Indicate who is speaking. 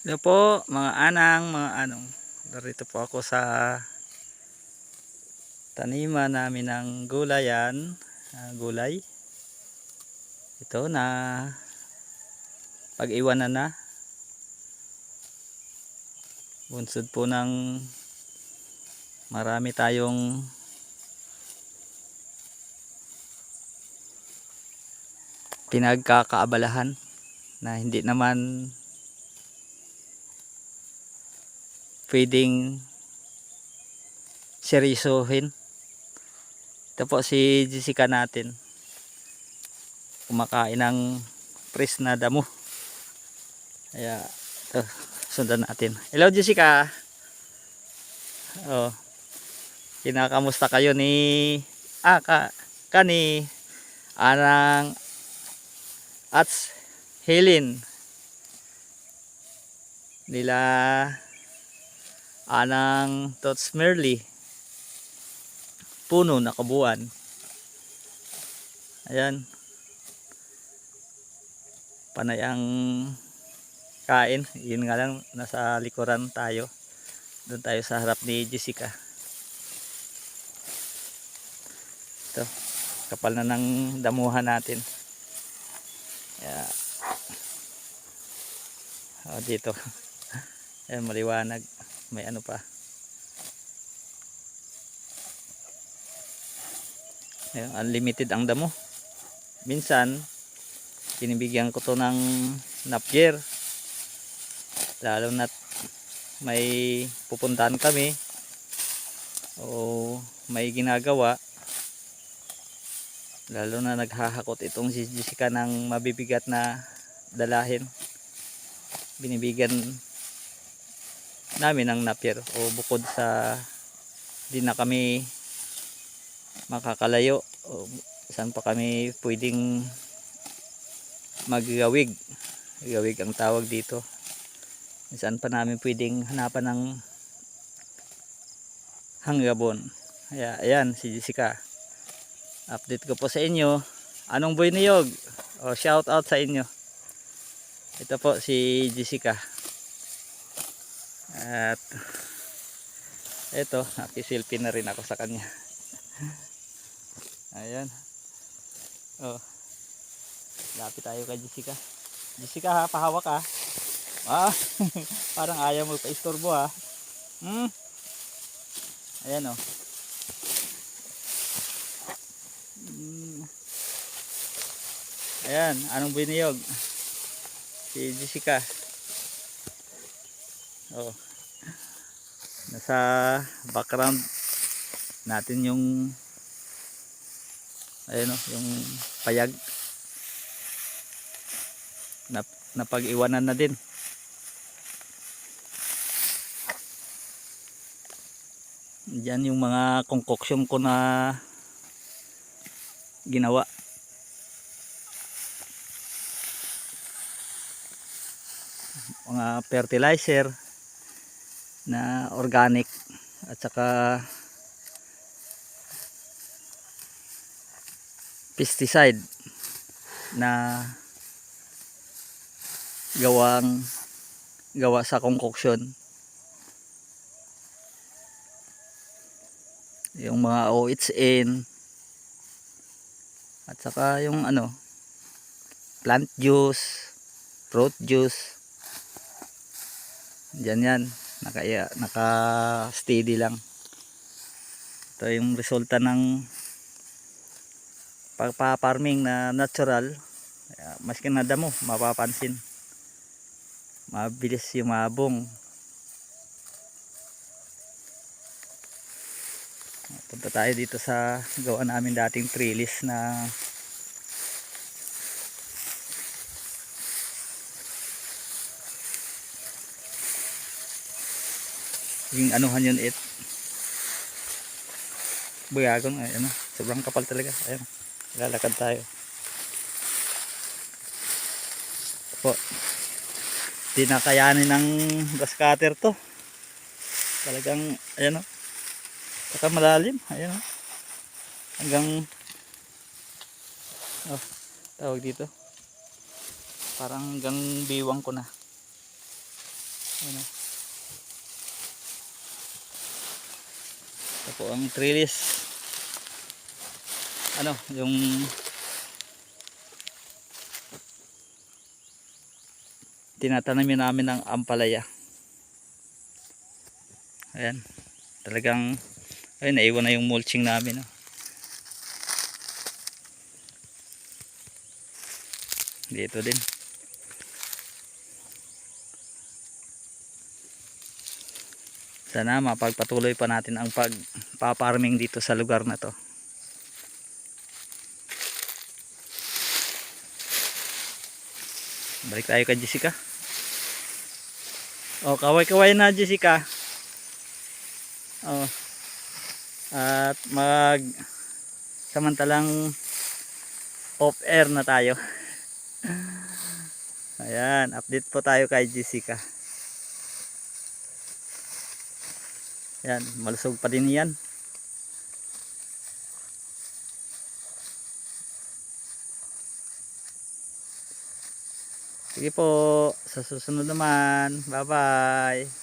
Speaker 1: Hello po mga anang, mga anong. Narito po ako sa taniman namin ng gulayan, gulay. Ito na pag-iwanan na. Bunsod po ng marami tayong pinagkakaabalahan na hindi naman pwedeng seryosohin. Ito po si Jessica natin, kumakain ng fresh na damo. Kaya ito, sundan natin. Hello Jessica. Oh, kinakamusta kayo ni kani anang at Helen nila anang Tots Merly puno na kabuuan. Ayan, panay ang kain. Yun nga lang, nasa likuran tayo, doon tayo sa harap ni Jessica. Ito, kapal na ng damuhan natin. Kaya dito ayan, maliwanag, may ano pa. Ayan, unlimited ang damo. Minsan binibigyan ko to ng napier, lalo na may pupuntahan kami o may ginagawa, lalo na naghahakot itong si Jessica ng mabibigat na dalahin. Binibigyan namin ng napier, o bukod sa di na kami makakalayo o saan pa kami pwedeng maggawig. Gawig ang tawag dito. Saan pa namin pwedeng hanapan ng hanggabon. Kaya ayan si Jessica, update ko po sa inyo. Anong boy niyog? O, shout out sa inyo. Ito po si Jessica. At ito, nakiselfie na rin ako sa kanya. Ayan. Oh, lapit tayo kay Jessica. Jessica ha, pahawak ha. Parang ayaw mo pa-istorbo ha. Ayan oh. Ayan, anong biniyog? Si Jessica. Oh. Nasa background natin yung ayun oh, yung payag na napag-iwanan na din. Diyan yung mga concoction ko na ginawa. Mga fertilizer na organic at saka pesticide na gawa sa concoction. Yung mga OHN at saka yung ano, plant juice, fruit juice. Diyan yan, naka steady lang. Ito yung resulta ng pagpa-farming na natural. Maski na damo, mapapansin mabilis yung mabong. Punta tayo dito sa gawa namin dating trellis na yung anuhan yun, buyagon. Ayun, sobrang kapal talaga. Ayun, lalakad tayo po. Di na kayanin ng grass cutter to talagang. Ayun o, saka malalim. Ayun o, hanggang tawag dito, parang hanggang biwang ko na. Ano. Ito po ang trellis. Ano, yung tinatanamin namin ng ampalaya. Ayan. Talagang ayun, naiwan na yung mulching namin. Oh. Dito din. Sana mapagpatuloy pa natin ang pagpa-farming dito sa lugar na to. Balik tayo kay Jessica. Oh, kaway-kaway na Jessica. Oh. At samantalang off air na tayo. Ayan, update po tayo kay Jessica. Ayan, malusog pa din yan. Sige po, sa susunod naman. Bye bye.